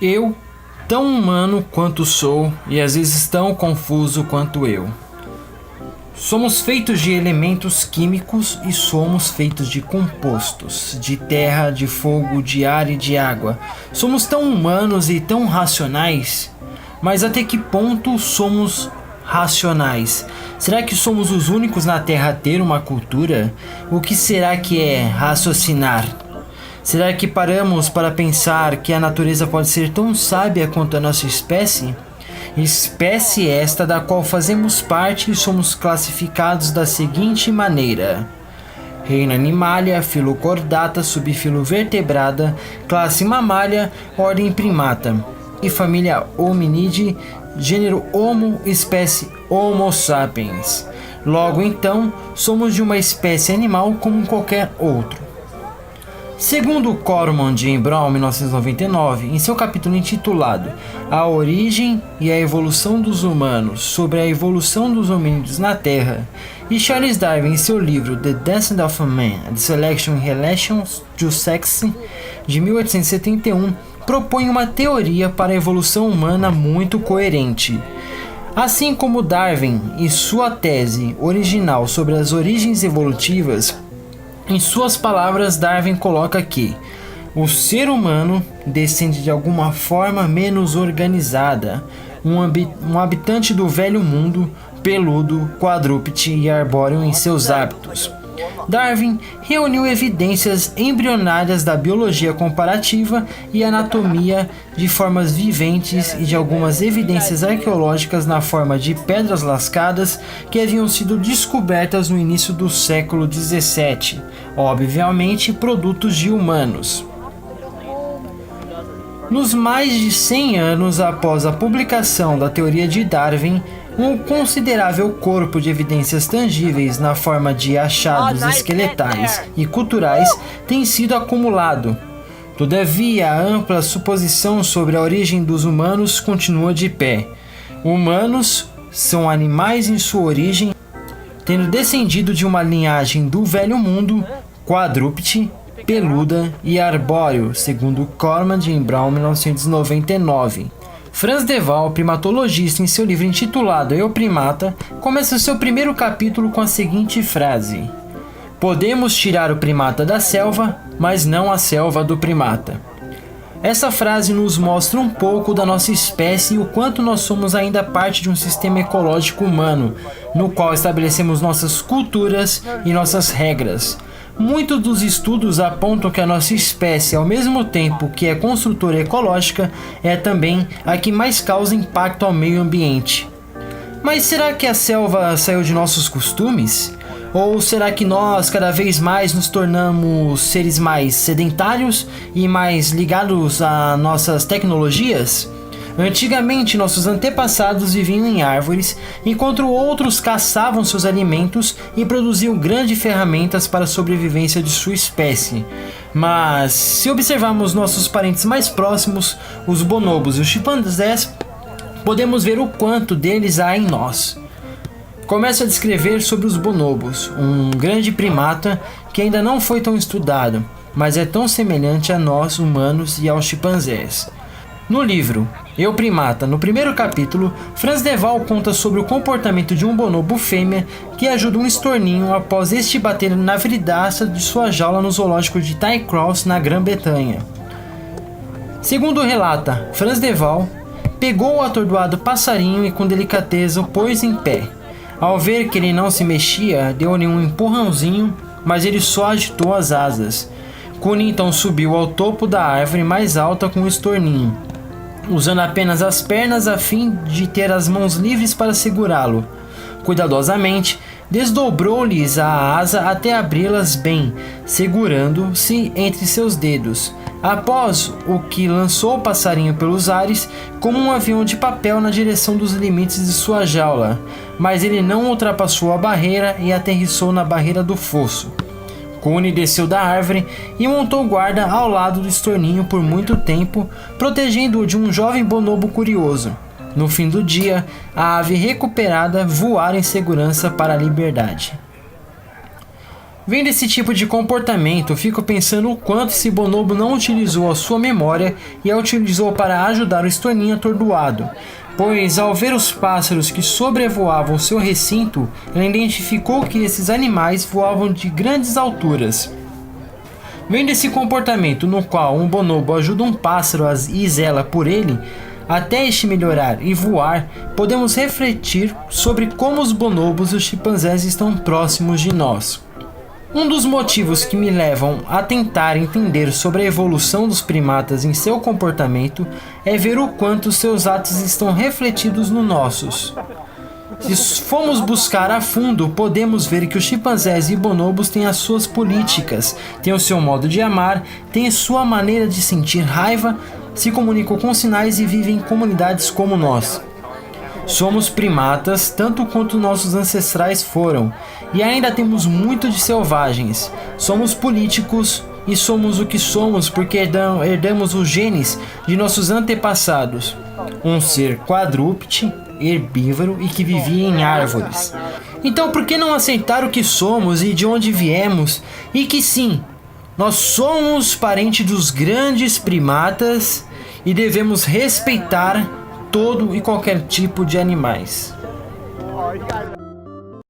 Eu, tão humano quanto sou e às vezes tão confuso quanto eu. Somos feitos de elementos químicos e somos feitos de compostos, de terra, de fogo, de ar e de água. Somos tão humanos e tão racionais, mas até que ponto somos racionais? Será que somos os únicos na Terra a ter uma cultura? O que será que é raciocinar? Será que paramos para pensar que a natureza pode ser tão sábia quanto a nossa espécie? Espécie esta da qual fazemos parte e somos classificados da seguinte maneira: Reino Animalia, filo Chordata, subfilo Vertebrada, classe Mammalia, ordem Primata e família Hominidae, gênero Homo, espécie Homo sapiens. Logo então, somos de uma espécie animal como qualquer outro. Segundo Corman J. Brown, 1999, em seu capítulo intitulado A Origem e a Evolução dos Humanos, sobre a evolução dos hominídeos na Terra, e Charles Darwin, em seu livro The Descent of Man, The Selection in Relation to Sex, de 1871, propõe uma teoria para a evolução humana muito coerente. Assim como Darwin e sua tese original sobre as origens evolutivas, em suas palavras, Darwin coloca que o ser humano descende de alguma forma menos organizada, um habitante do velho mundo, peludo, quadrúpede e arbóreo em seus hábitos. Darwin reuniu evidências embrionárias da biologia comparativa e anatomia de formas viventes e de algumas evidências arqueológicas na forma de pedras lascadas que haviam sido descobertas no início do século XVII, obviamente produtos de humanos. Nos mais de 100 anos após a publicação da teoria de Darwin, um considerável corpo de evidências tangíveis na forma de achados esqueletais e culturais tem sido acumulado. Todavia, a ampla suposição sobre a origem dos humanos continua de pé. Humanos são animais em sua origem, tendo descendido de uma linhagem do Velho Mundo, quadrúpede, peluda e arbóreo, segundo Corman J. Brown, 1999. Franz de Waal, primatologista, em seu livro intitulado Eu Primata, começa seu primeiro capítulo com a seguinte frase: Podemos tirar o primata da selva, mas não a selva do primata. Essa frase nos mostra um pouco da nossa espécie e o quanto nós somos ainda parte de um sistema ecológico humano, no qual estabelecemos nossas culturas e nossas regras. Muitos dos estudos apontam que a nossa espécie, ao mesmo tempo que é construtora ecológica, é também a que mais causa impacto ao meio ambiente. Mas será que a selva saiu de nossos costumes? Ou será que nós cada vez mais nos tornamos seres mais sedentários e mais ligados a nossas tecnologias? Antigamente, nossos antepassados viviam em árvores, enquanto outros caçavam seus alimentos e produziam grandes ferramentas para a sobrevivência de sua espécie. Mas, se observarmos nossos parentes mais próximos, os bonobos e os chimpanzés, podemos ver o quanto deles há em nós. Começo a descrever sobre os bonobos, um grande primata que ainda não foi tão estudado, mas é tão semelhante a nós humanos e aos chimpanzés. No livro Eu Primata, no primeiro capítulo, Franz de Waal conta sobre o comportamento de um bonobo fêmea que ajuda um estorninho após este bater na vidraça de sua jaula no zoológico de Tycross, na Grã-Bretanha. Segundo relata, Franz de Waal pegou o atordoado passarinho e com delicadeza o pôs em pé. Ao ver que ele não se mexia, deu-lhe um empurrãozinho, mas ele só agitou as asas. Cune então subiu ao topo da árvore mais alta com o estorninho, usando apenas as pernas a fim de ter as mãos livres para segurá-lo. Cuidadosamente, desdobrou-lhes a asa até abri-las bem, segurando-se entre seus dedos. Após o que lançou o passarinho pelos ares, como um avião de papel na direção dos limites de sua jaula, mas ele não ultrapassou a barreira e aterrissou na barreira do fosso. Cune desceu da árvore e montou guarda ao lado do estorninho por muito tempo, protegendo-o de um jovem bonobo curioso. No fim do dia, a ave recuperada voara em segurança para a liberdade. Vendo esse tipo de comportamento, fico pensando o quanto esse bonobo não utilizou a sua memória e a utilizou para ajudar o estorninho atordoado, pois ao ver os pássaros que sobrevoavam seu recinto, ele identificou que esses animais voavam de grandes alturas. Vendo esse comportamento no qual um bonobo ajuda um pássaro e zela por ele, até este melhorar e voar, podemos refletir sobre como os bonobos e os chimpanzés estão próximos de nós. Um dos motivos que me levam a tentar entender sobre a evolução dos primatas em seu comportamento é ver o quanto seus atos estão refletidos nos nossos. Se formos buscar a fundo, podemos ver que os chimpanzés e bonobos têm as suas políticas, têm o seu modo de amar, têm sua maneira de sentir raiva, se comunicam com sinais e vivem em comunidades como nós. Somos primatas, tanto quanto nossos ancestrais foram, e ainda temos muito de selvagens. Somos políticos e somos o que somos porque herdamos os genes de nossos antepassados. Um ser quadrúpede, herbívoro e que vivia em árvores. Então por que não aceitar o que somos e de onde viemos, e que sim, nós somos parentes dos grandes primatas e devemos respeitar todo e qualquer tipo de animais.